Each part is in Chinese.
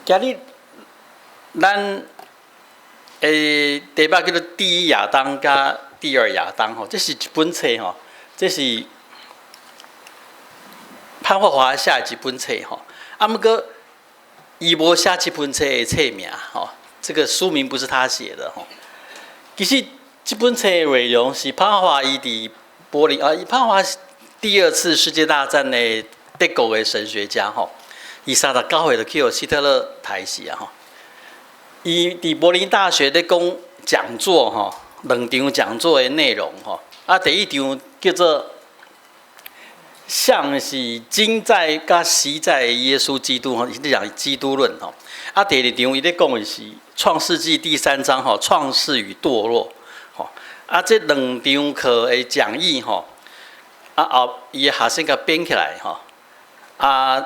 今日咱题目叫做《第一亚当》加《第二亚当》吼，这是一本册吼，这是潘霍华写的一本册吼。啊，不过伊无写这本册的册名吼，这个书名不是他写的吼。其实这本册的内容是潘霍华伊伫柏林潘霍华第二次世界大战的德国的神学家吼。伊39岁就去希特勒杀死啊吼！伊伫柏林大学咧讲讲座吼，2场讲座的内容吼。啊，第一场叫做“像是今在甲昔在的耶稣基督”吼，伊咧讲基督论吼。啊，第二场伊咧讲的是《创世纪》第3章吼，创世与堕落吼。啊，这2场课的讲义吼，啊后伊的学生甲编起来吼，啊。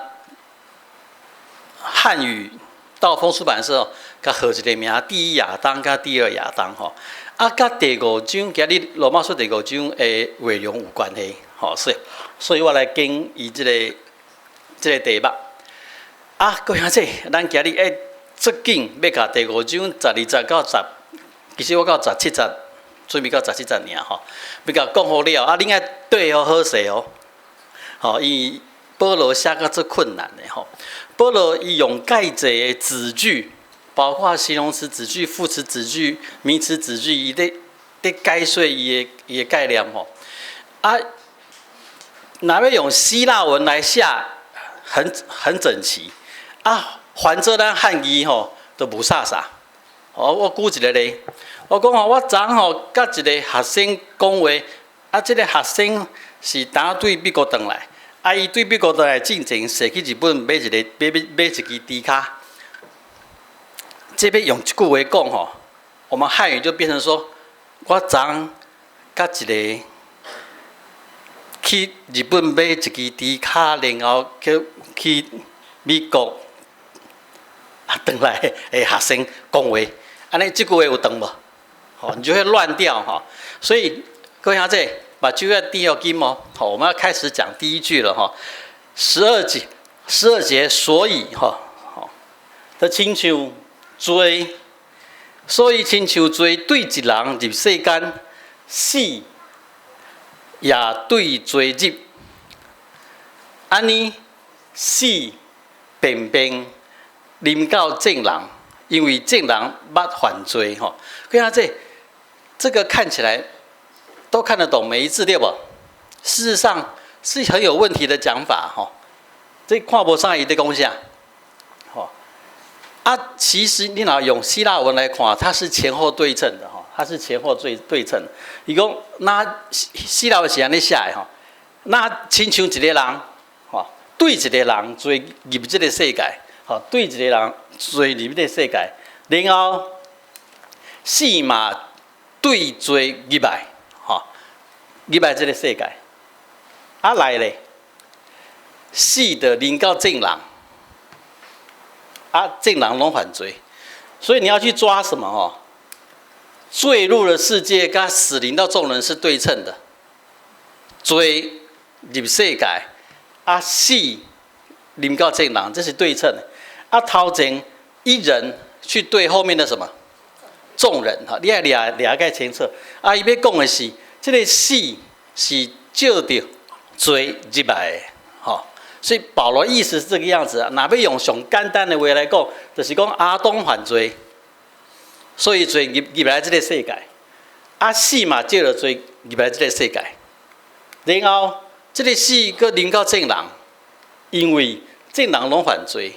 汉语道风出版社甲号一个名，第一亚当甲第二亚当吼，啊，甲第5章，今日罗马书第5章的内容有关系，吼，所以我来讲伊这个题目。啊，各位兄弟，咱今日最紧要甲第5章12到10，其实我到17节，准备到17节尔吼，要甲讲好了，啊，恁爱对好势哦，吼，伊保罗写到最困难的吼。保罗伊用介济的子句，包括形容词子句、副词子句、名词子句，伊咧解说伊的概念吼。啊，若要用希腊文来写，很整齐。啊，反做咱汉语吼，都无啥啥。哦，我举一个例，我讲吼，我昨吼甲一个学生讲话，啊，这个学生是打对美国回来。啊！伊对美国倒来进前，踅去日本买一支猪卡。这边用一句话讲吼，我们汉语就变成说：我昨甲一个去日本买一支猪卡，然后去美国回来的学生讲话，安尼这句话有长无？吼，你就会乱掉吼。所以各位兄弟。把就要第二经哦，好，我们要开始讲第一句了哈。12节，所以哈，好，的亲像罪，所以亲像罪对一人入世间，死也对罪入。安尼死便临到正人，因为正人捌犯罪哈。各位这个看起来。都看得懂每一字对不？事实上是很有问题的讲法哈。这看不上伊的贡献，哈啊，其实你若用希腊文来看，它是前后对称的哈，它是前后对称。伊讲那希腊文是安尼写的哈，那亲像一个人哈，对一个人做入这个世界，哈，对一个人做入这个世界，然后死嘛对罪入来。入来这个世界，啊来咧，死的临到正人，啊正人拢犯罪，所以你要去抓什么哦？罪入了世界，跟死临到众人是对称的。罪入世界，啊死临到正人，这是对称的。啊头前一人去对后面的什么众人哈，你要了解清楚。啊，伊要讲的是。这个死是照着罪入来的，吼，所以保罗意思是这个样子啊。若要用上简单的话来讲，就是讲阿当犯罪，所以罪入来这个世界，啊死嘛照着罪入来这个世界，然后这个死搁临到正人，因为正人拢犯罪。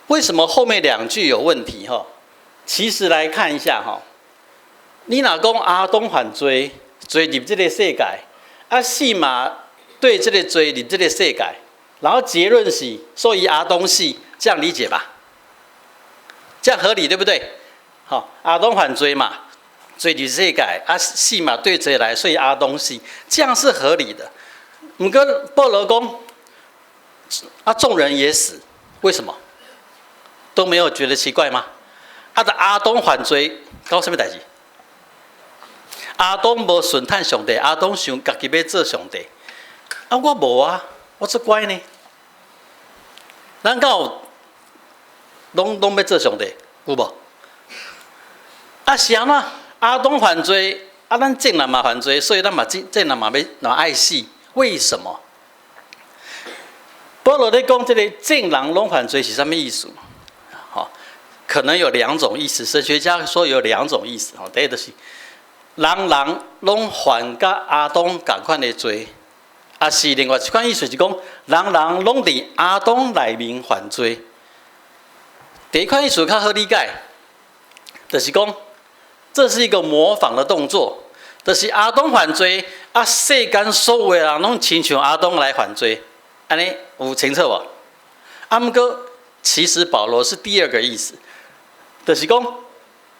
为什么后面2句有问题？哈，其实来看一下哈，你若讲阿当犯罪。罪入这个世界，啊死嘛对这个罪入这个世界，然后结论是，所以阿东死，这样理解吧？这样合理对不对？好，阿东犯罪嘛，罪入世界，啊死嘛对罪来，所以阿东死，这样是合理的。不过保罗讲，啊众人也死，为什么？都没有觉得奇怪吗？阿东犯罪搞什么代志？阿当无顺探上帝，阿当想家己要做上帝，啊我无啊，我做乖呢。咱有拢要做上帝，有无？啊是安怎？阿东犯罪，啊咱正人嘛犯罪，所以咱嘛正人嘛要爱死，为什么？保罗在讲这个正人拢犯罪是什么意思？好，可能有2种意思。神学家说有2种意思。第一就是人拢犯甲阿东同款的罪，啊是另外一款意思是讲人拢伫阿东内面犯罪。第一款意思较好理解，就是讲这是一个模仿的动作，就是阿东犯罪，啊世间所有的人拢亲像阿东来犯罪。安尼有清楚无？啊，毋过其实保罗是第2个意思，就是讲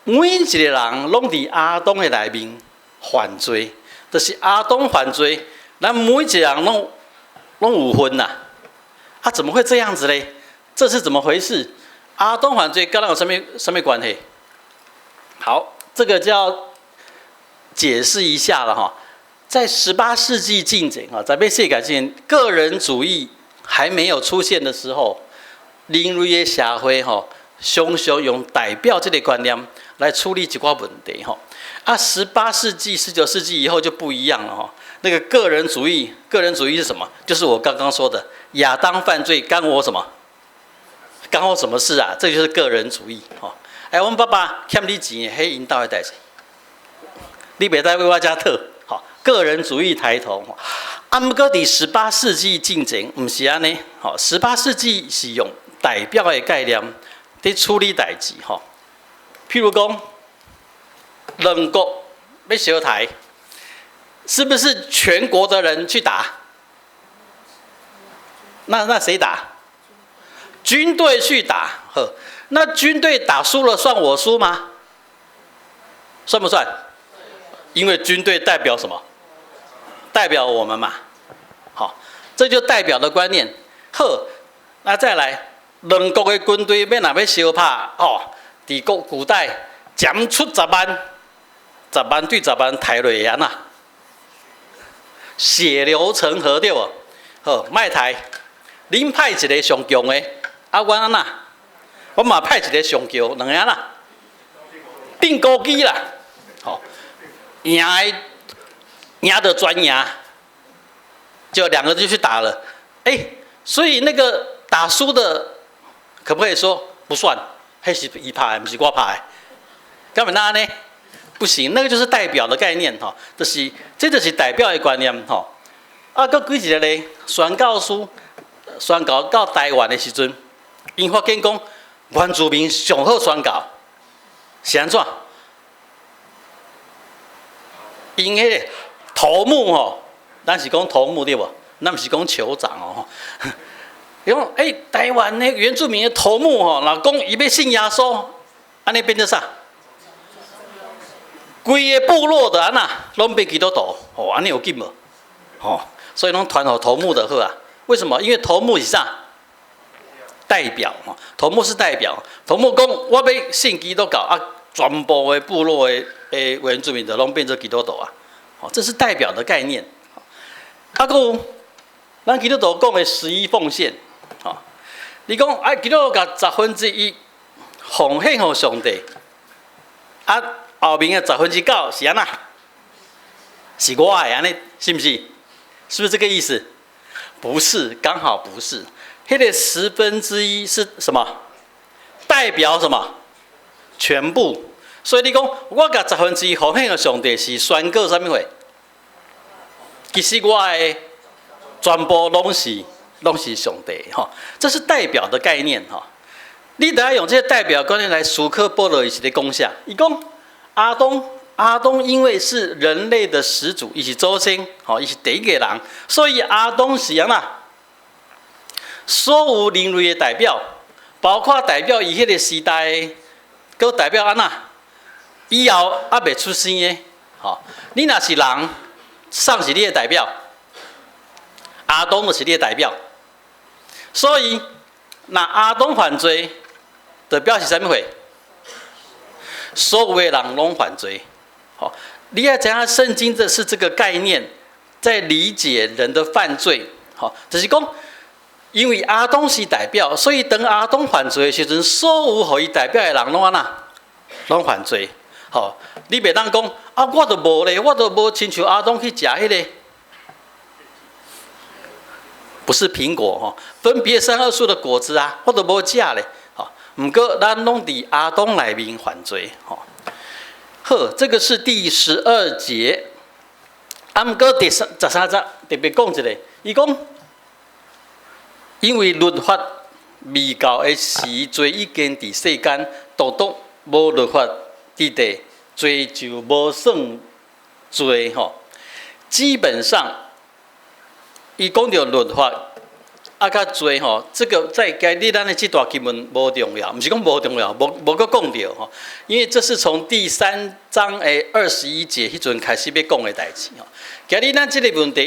每一个人拢伫阿东的内面犯罪，就是阿东犯罪，咱每一个人拢有份呐。啊，怎么会这样子嘞？这是怎么回事？阿东犯罪跟咱有什么关系？好，这个就要解释一下了哈。在18世纪进前啊，在被世界前，个人主义还没有出现的时候，人类的社会哈，常常用代表这个观念来处理一寡问题哈。啊，18世纪、19世纪以后就不一样了哈。那个个人主义是什么？就是我刚刚说的，亚当犯罪干我什么？干我什么事啊？这就是个人主义哈。哎，我们爸爸欠你钱，迄引导的代志，你别再为我家讨。个人主义抬头，啊，不过伫18世纪进前，唔是安尼。18世纪是用代表的概念在处理代志，譬如讲，两国要相台，是不是全国的人去打？那谁打？军队去打，那军队打输了算我输吗？算不算？因为军队代表什么？代表我们嘛，好，这就代表的观念。好，那再来，两国的军队要哪要相拍哦？伫古代，斩出10万，10万对10万，抬落安呐，血流成河对无？好，卖抬，恁派一个上强的，啊，我安呐，我嘛派一个上强，两个安呐，定高机啦，好，赢的专赢，就2个就去打了，所以那个打输的可不可以说不算？那是伊拍的，不是我拍的，干嘛那呢？不行，那个就是代表的概念哈，这就是代表的观念哈。啊，搁举一个咧，宣告书宣告到台湾的时阵，因发现讲原住民上好宣告是安怎？因迄个头目吼，咱是讲头目对无？咱毋是讲酋长哦。伊讲台湾的原住民的头目吼，若讲伊要信耶稣，安尼变做啥？规个部落的安那拢变基督徒，哦，安尼有劲无？哦，所以拢传给头目的好啊。为什么？因为头目是啥？代表哈，头目是代表。头目讲我要信基督教啊，全部的部落的原住民的拢变做基督徒啊。哦，这是代表的概念。啊，还有咱基督徒讲的11奉献，哦，你讲基督徒甲1/10奉献给上帝，啊，后面的9%是安那？是我的安尼，是不是？是不是这个意思？不是，刚好不是。那个1/10是什么？代表什么？全部。所以你讲，我甲1/10奉献给上帝是宣告什么货？其实我的全部拢是上帝哈，这是代表的概念哈。你得要用这些代表观念来思考保罗伊是咧讲啥？伊讲阿东因为是人类的始祖，伊是祖先，伊是第一个人，所以阿东是安那？所有人类的代表，包括代表伊迄个时代，佮代表安那？以后还未出生的，你若是人，上是你的代表，阿东就是你的代表，所以那阿东犯罪，就表示啥物货？所有的人拢犯罪。好，你要知影圣经这个概念，在理解人的犯罪。好，就是讲因为阿东是代表，所以当阿东犯罪的时阵，所有互伊代表的人拢安那，拢犯罪。好，你袂当讲啊，我都无咧，我都无亲像阿东去食迄个，不是苹果吼，分别善恶树的果子啊，我都无食咧。好，毋过咱拢伫阿东内面犯罪。好，好，这个是第12节。啊，毋过第13节特别讲一个，伊讲。因为律法未到的时，罪已经伫世间，独独无律法之地，罪就无算罪吼。基本上，伊讲到律法啊，甲罪吼，这个在今日咱的这段经文无重要，毋是讲无重要，无搁讲到吼。因为这是从第3章的21节迄阵开始要讲的代志吼。今日咱这个问题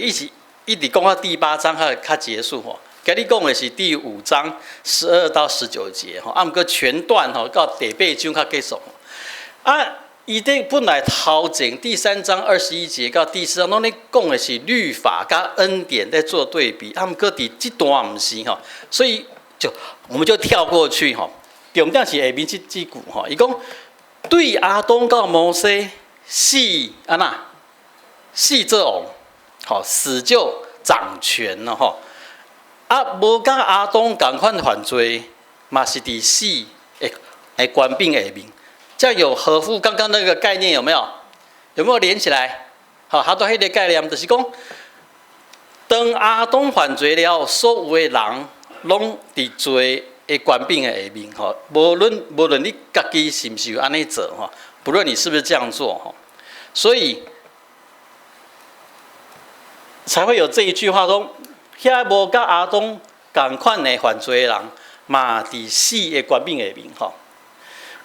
一直讲到第8章较结束吼。今日讲的是第5章12到19节吼，啊，毋过全段吼到第8章较结束。啊，伊这本来头前第3章21节到第4章，拢咧讲的是律法甲恩典在做对比，啊，毋过伫这段毋是吼，所以我们就跳过去吼。重点是下面这句吼，伊讲对阿东到摩西死安那死做王，好死就掌权了吼。啊，无甲阿东同款犯罪，嘛是伫死的官兵下面，这样有合乎刚刚那个概念有没有？有没有连起来？好，他都迄个概念，就是讲，当阿东犯罪了，所有的人拢伫罪的官兵的下面吼，无论你家己是毋是有安尼做吼，不论你是不是这样做吼，所以才会有这一句话说。遐无甲阿东同款的犯罪的人，嘛伫死的官兵下面吼。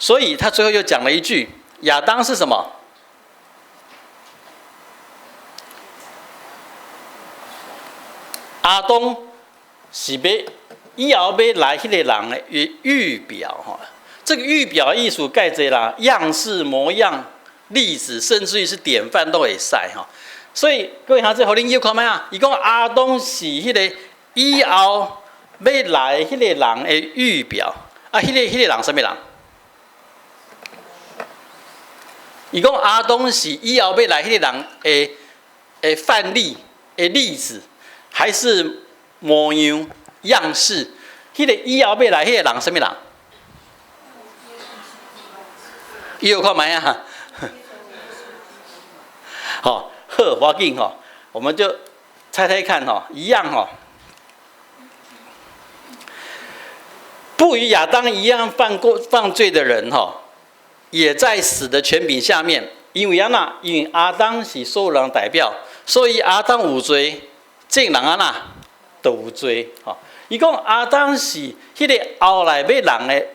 所以他最后又讲了一句：亚当是什么？阿东是以后要来迄个人的预表吼。这个预表的意思介济啦，样式、模样、例子，甚至于是典范都会使吼。所以各位孩子，互恁要看咩啊？伊讲阿东是迄个以后要来迄个人的预表啊，迄个人什么人？伊讲阿东是以后要来迄个人的范例的例子，还是模样样式？迄个以后要来迄个人什么人？伊有看咩啊？好。好，我紧吼，我们就猜猜看吼，一样吼，不与亚当一样犯罪的人吼，也在死的权柄下面。因为阿当是所有人代表，所以阿当有罪，众人都有罪吼。伊讲阿当是迄个后来要来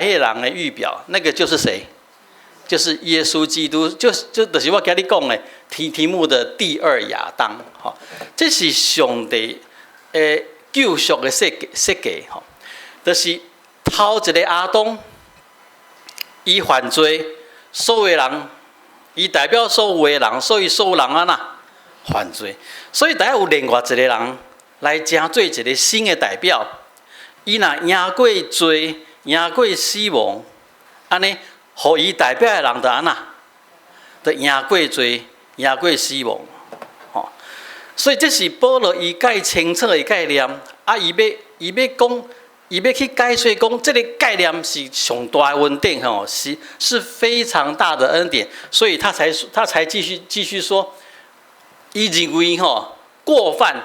迄个人的预表，那个就是谁？就是耶稣基督，就是我今日讲的题目的第2亚当，吼，这是上帝救赎的设计，吼，就是头一个阿当，伊犯罪，所有的人，伊代表所有的人，所以所有人犯罪，所以大家有另外一个人来成做一个新的代表，伊若赢过罪，赢过死亡，安尼。互伊代表的人就安那，就赢过罪，赢过死亡，吼。所以这是保罗伊介清楚的概念，啊，伊要讲，伊要去解说讲，这个概念是上大的稳定吼，是非常大的恩典，所以他才继续说，伊认为吼过犯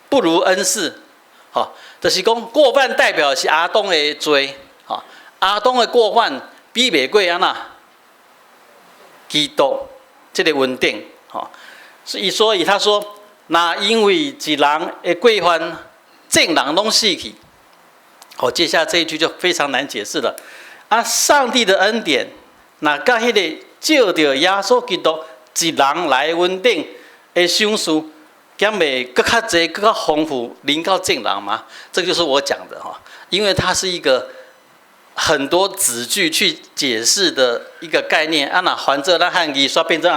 不如恩赐，吼，就是讲过犯代表的是阿东的罪，吼，阿东的过犯。比袂过安那，基督这个稳定，吼，所以他说，那因为一人的过犯，众人拢死去，好，接下来这一句就非常难解释了。啊，上帝的恩典，那甲迄个照着耶稣基督一人来稳定的赏赐，减袂更较济、更较丰富，临到众人嘛？这个就是我讲的哈，因为它是一个。很多子句去解释的一个概念，啊那还这那汉语说变成啊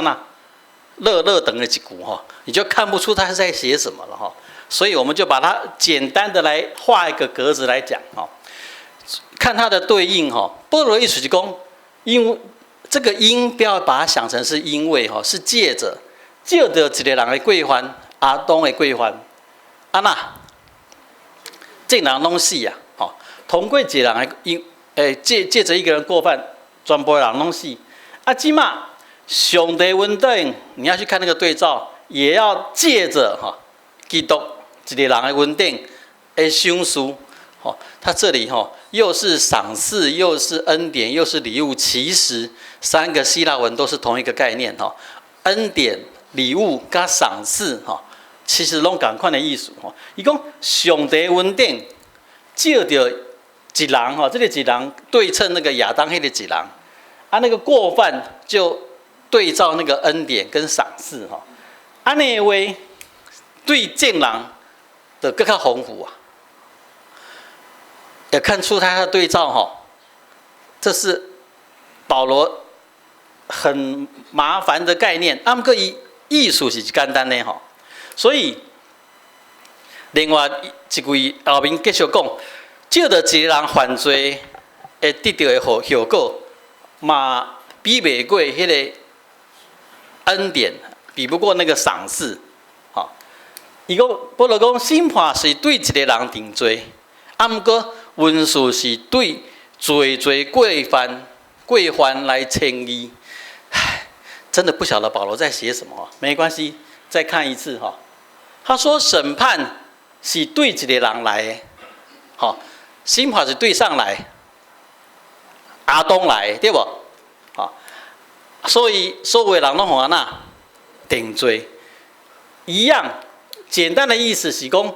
那乐等的一句哈，你就看不出他是在写什么了哈。所以我们就把它简单的来画一个格子来讲哈，看它的对应哈。般若意思是讲，因这个因不要把它想成是因为哈，是借着一个人的过犯，阿东的过犯，啊那这人拢死啊，吼，通过一个人的因，借着一个人过犯，全部人拢死。啊，即嘛上帝稳定，你要去看那个对照，也要借着哈基督一个人的稳定的赏赐，吼，他这里吼又是赏赐，又是恩典，又是礼物，其实三个希腊文都是同一个概念哈，恩典、礼物加赏赐哈，其实拢同款的意思哈。伊讲上帝稳定，借着一人哈，这个一人对称那个亚当迄个一人，啊那个过犯就对照那个恩典跟赏赐哈，安尼话对正人的更较丰富啊，也看出他的对照哈，这是保罗很麻烦的概念，啊，不过艺术是简单的哈，所以另外一位后面继续讲，借着一个人犯罪会得到的后果，嘛比袂过迄个恩典，比不过那个赏赐，哈。伊讲保罗讲，审判是对一个人定罪，啊，不过文书是对罪过犯来称义。唉，真的不晓得保罗在写什么，没关系，再看一次哈。他说审判是对一个人来的，好，审判是对上来，阿东来，对不？好，所以所有的人拢互安那定罪一样。简单的意思是讲，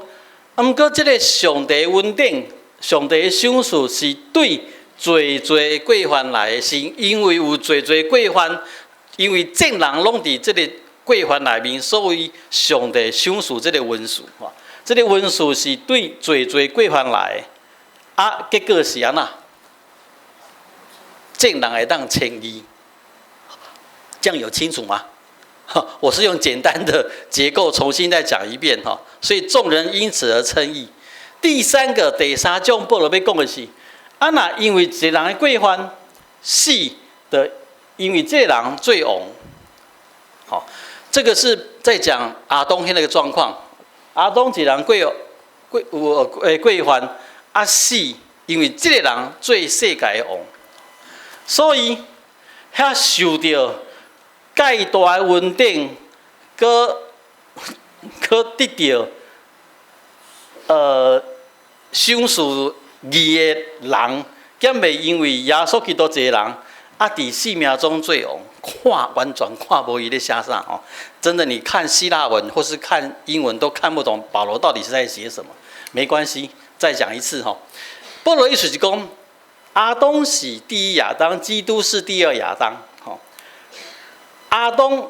不过这个上帝稳定，上帝的赏赐是对罪过犯来的，是因为有罪过犯，因为正人拢伫这个过犯内面，所以上帝赏赐这个文书，这个文书是对罪过犯来的，啊，结果是安那？正人会当称义，这样有清楚吗？我是用简单的结构重新再讲一遍哈，所以众人因此而称义。第三种保罗要讲的是，啊那因为一个人的过犯死的，因为这个人罪亡，好，这个是在讲亚当那个状况。亚当一人过犯啊死，因为这个人做世界的王，所以遐受到介大的稳定，搁得到赏赐义的人，兼袂因为耶稣基督一个人啊，伫生命中罪亡，完全看无伊咧写啥哦。真的，你看希腊文或是看英文都看不懂保罗到底是在写什么。没关系，再讲一次哈。保罗意思是讲，阿当是第一亚当，基督是第二亚当。阿当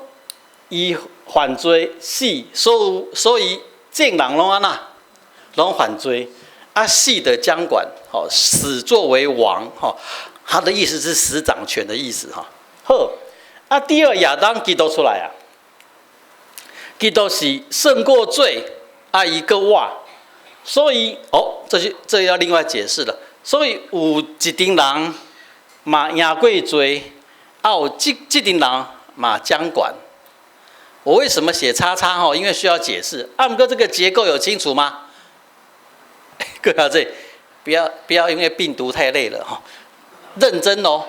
伊犯罪死，所以正人拢安那，拢犯罪，啊死的掌管，死作为王，他的意思是死掌权的意思哈。好，啊第二亚当基督出来啊，基督是胜过罪，啊伊个活，所以这要另外解释了。所以有一群人嘛赢过罪，啊有这群人嘛掌管。我为什么写叉叉？因为需要解释。不过这个结构有清楚吗？各位这不要因为病读太累了哈，认真哦。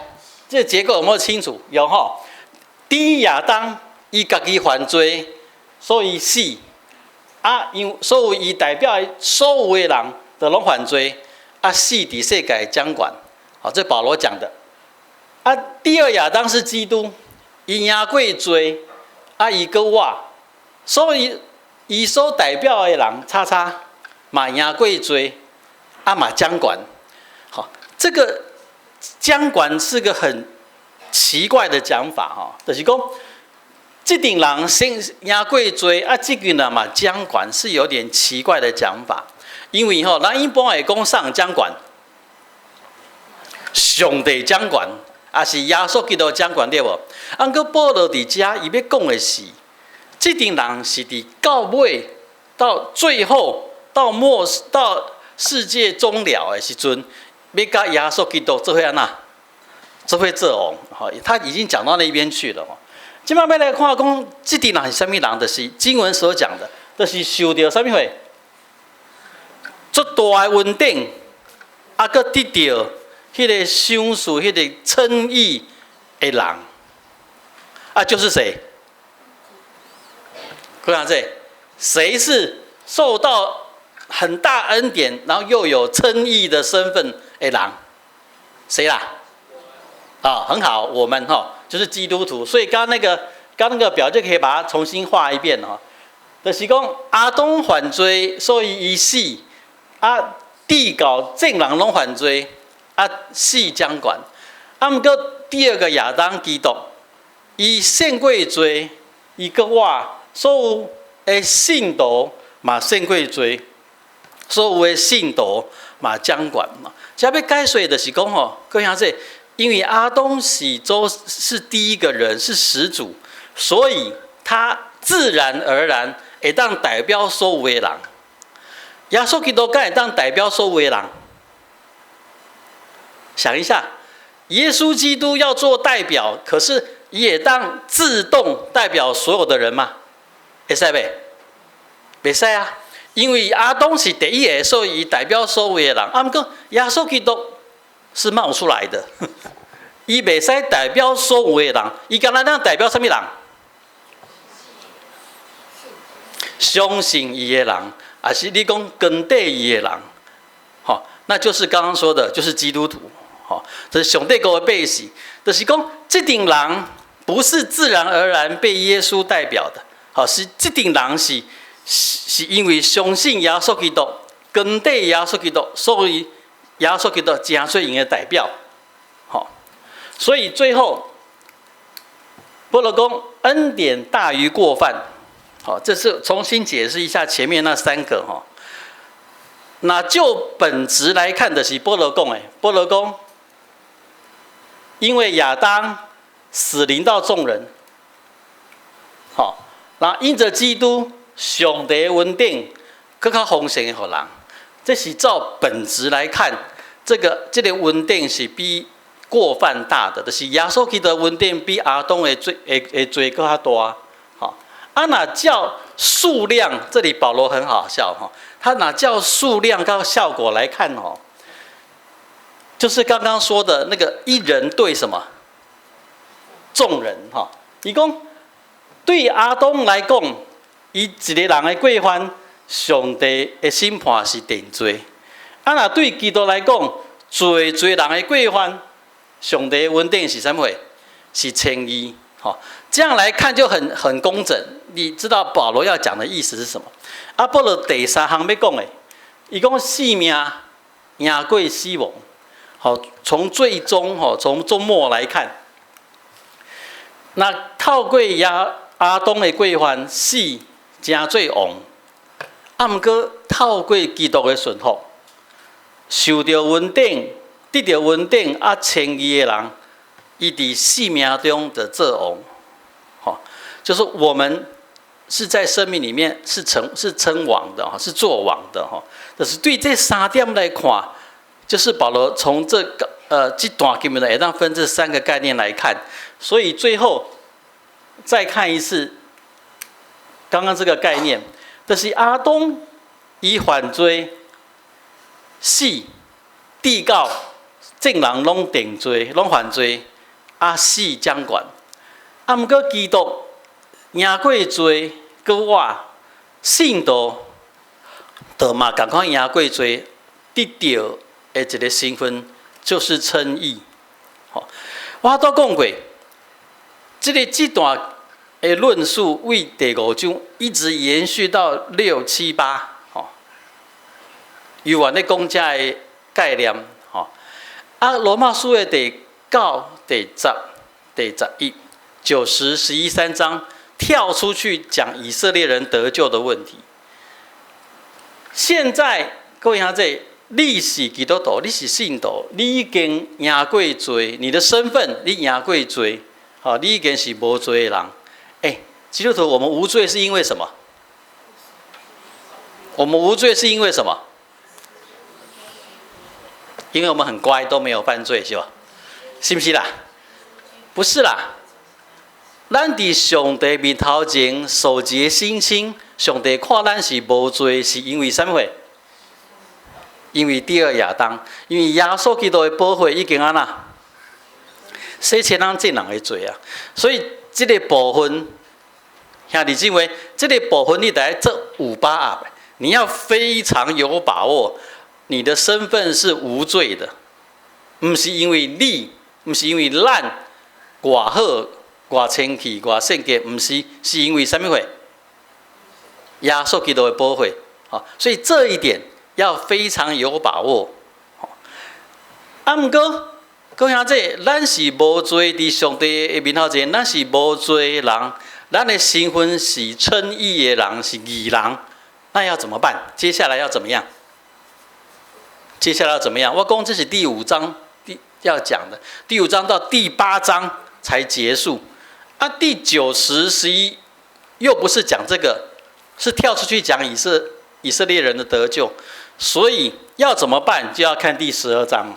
这个结构有没有清楚？有哈。第一亚当伊家己犯罪，所以死啊，所以伊代表所有的人都拢犯罪啊，死伫世界掌管。好，这保罗讲的。啊，第二亚当是基督，伊赢过罪。啊，伊个活，所以伊所代表的人，叉叉嘛赢过罪，啊嘛掌管。好，这个掌管是个很奇怪的讲法哈，就是讲，这群人先赢过罪，啊这群人嘛掌管是有点奇怪的讲法，因为咱一般会讲上掌管，上帝掌管。也是耶稣基督掌管对无？不过保罗伫遮伊要讲的是，这群人是伫到尾到最后到世界终了的时阵，要甲耶稣基督做伙安那，做伙做王。好，他已经讲到那边去了。今麦要来看讲，这啲人是什么人？就是经文所讲的，就是受到什么会？足大的恩典，啊，佮得到迄个赏赐、迄个称义的人，啊，就是谁？各位这，谁是受到很大恩典，然后又有称义的身份的人？谁啦？啊，很好，我们就是基督徒。所以刚那个表就可以把它重新画一遍就是讲阿东犯罪，所以伊死，啊，地搞正人拢犯罪，啊，死将管。啊，毋过第二个亚当基督，伊胜过罪，伊个我。所有的信徒嘛胜过罪，所有的信徒嘛掌管嘛。这要解说的是讲各位兄弟，因为阿东是第一个人，是始祖，所以他自然而然会当代表所有的人。耶稣基督敢会当代表所有的人？想一下，耶稣基督要做代表，可是也当自动代表所有的人吗？会使袂？袂使啊！因为阿东是第一个，所以代表所有的人。啊，毋过耶稣基督是冒出来的，伊袂使代表所有的人，伊敢若当代表什么人？相信伊的人，还是你讲跟对伊的人？那就是刚刚说的，就是基督徒。这是上帝国的百姓，就是讲这顶人不是自然而然被耶稣代表的。是这顶人是因为相信耶稣基督，跟对耶稣基督，所以耶稣基督真做因的代表。所以最后，保罗讲恩典大于过犯。这是重新解释一下前面那三个。那就本质来看的是保罗讲，因为亚当死临到众人。那因着基督上帝恩典更较丰盛的给人，这是照本质来看，这个恩典是比过犯大的，就是耶稣基督的恩典比阿东的罪更较大。哪叫数量？这里保罗很好笑他哪叫数量跟效果来看就是刚刚说的那个一人对什么众人伊讲。对阿东来讲，伊一个人的过犯，上帝的审判是定罪；若对基督来讲，做人的过犯，上帝的恩典是什么？是称义。这样来看就很工整。你知道保罗要讲的意思是什么？保罗第三项要讲的，伊讲性命赢过死亡。从最终从终末来看，那透过阿东的过犯死，真做王。毋过透过基督的顺服，受到恩典，得到恩典称义的人，伊伫生命中的做王。就是我们是在生命里面是称王的，是做王的。就是对这三点来看，就是保罗从这段经文会当分这三个概念来看，所以最后。再看一次，刚刚这个概念，就是阿东伊犯罪，死，地告正人拢定罪，拢犯罪，死掌管。毋过基督赢过罪，搁我信徒，就嘛共款赢过罪，得到的一个身份就是称义。我都讲过。这段的论述为第5章一直延续到6、7、8，有完咧讲这的概念，罗马书的第9、第10、第11、9、10、11、3章跳出去讲以色列人得救的问题。现在各位兄弟，你是基督徒，你是信徒，你已经赢过罪，你的身份你赢过罪。你已经是无罪的人。基督徒，我们无罪是因为什么？我们无罪是因为什么？因为我们很乖，都没有犯罪，是吧？是不是啦？不是啦。咱伫上帝面头前受结心清，上帝看咱是无罪，是因为什么？因为第二亚当，因为耶稣基督的宝血已经安那洗清咱这人的罪啊。所以这个部分，兄弟姊妹，这个部分你得做5把握，你要非常有把握，你的身份是无罪的，不是因为你，不是因为咱外好、外清气、外圣洁，不是，是因为什么？耶稣基督的宝血。所以这一点要非常有把握。不过，各位兄弟，咱是无罪，伫上帝的面头前，咱是无罪的人，咱的身份是称义的人，是义人，那要怎么办？接下来要怎么样？接下来要怎么样？我讲这是第5章要讲的，第5章到第8章才结束。第9、10、11又不是讲这个，是跳出去讲以色列人的得救。所以要怎么办，就要看第12章。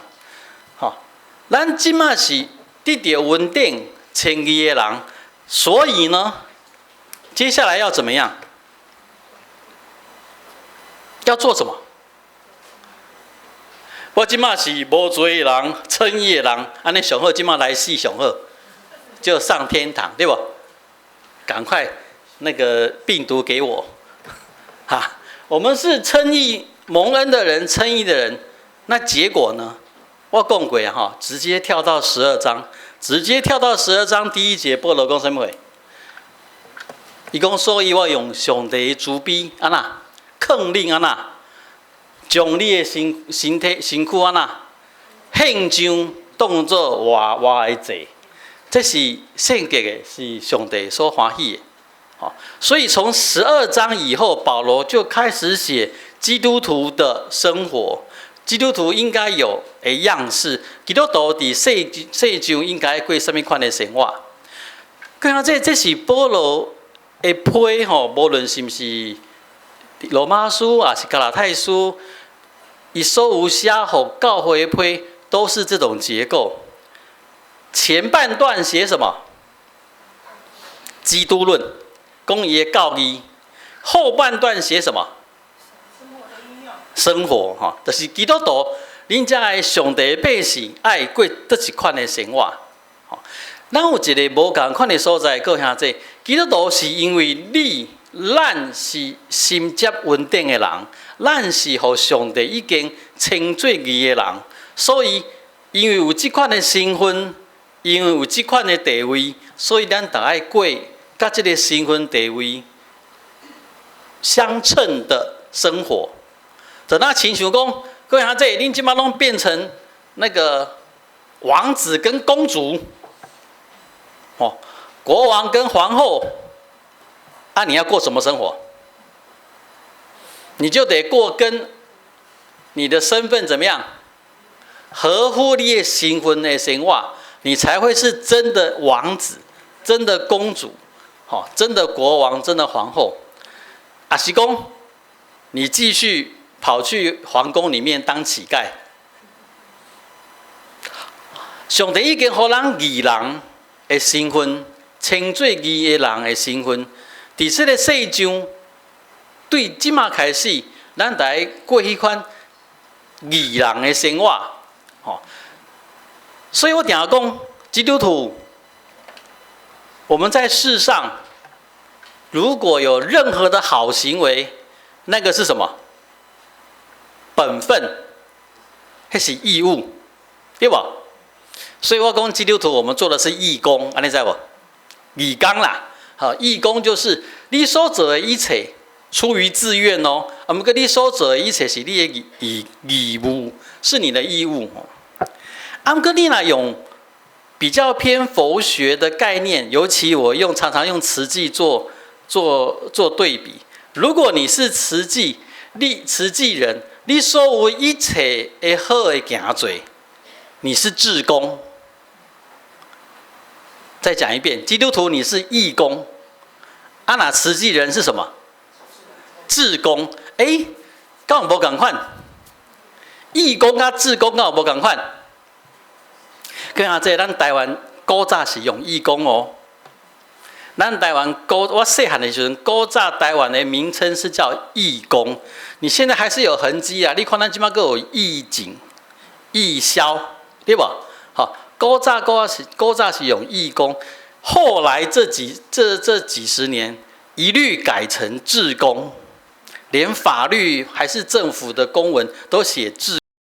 咱今嘛是得到稳定称义的人，所以呢，接下来要怎么样？要做什么？我今嘛是无罪的人，称义的人，安尼上好，今嘛来世上好，就上天堂，对不？赶快那个病毒给我，我们是称义蒙恩的人，称义的人，那结果呢？我讲过啊，直接跳到12章，直接跳到12章第1节，保罗讲什么？伊讲，所以我用上帝的慈悲安那，抗令安那，将你的身躯安那，献上当作活的祭，这是圣洁的，是上帝所欢喜的。所以从12章以后，保罗就开始写基督徒的生活。基督徒应该有的样式，基督徒伫世上应该过什么款的生活？看这是保罗的批无论是不是罗马书还是加拉太书，伊所有写给教会的批都是这种结构。前半段写什么？基督论，讲伊的教义；后半段写什么？生活就是基督徒，恁遮的上帝的百姓爱过倒一款的生活。咱有一个无共款的所在，各位兄弟，基督徒是因为咱是心接稳定的人，咱是互上帝已经称做义的人，所以因为有这款的身份，因为有这款的地位，所以咱得爱过甲这个身份地位相称的生活。等他亲像讲，各位兄弟，恁即马拢变成那个王子跟公主，国王跟皇后，你要过什么生活？你就得过跟你的身份怎么样，合乎你的身份的生活，你才会是真的王子、真的公主、真的国王、真的皇后。是讲你继续跑去皇宫里面当乞丐。上帝已经予人义人的身份，称做义的人的身份，伫这个世上，对即马开始，咱得爱过迄款义人的生活。所以我定讲，基督徒，我们在世上如果有任何的好行为，那个是什么？本分，那是义务，对吧？所以我讲基督徒，我们做的是义工，安尼知无？义工啦，义工就是你所做的一切出于自愿哦，不过你所做的一切是你的义务，是你的义务。不过你若用比较偏佛学的概念，尤其我常常用慈济做对比。如果你是慈济人，你所有一切的好的行做，你是志工。再讲一遍，基督徒你是义工，那慈济人是什么？志工。敢有无共款？义工甲志工敢有无共款？跟阿这咱台湾古早是用义工哦。咱台湾我细汉的时阵，古早台湾的名称是叫义工，你现在还是有痕迹啊。你看咱即马个有义警、义消，对不？好，古早是用义工，后来这几十年，一律改成志工，连法律还是政府的公文都写志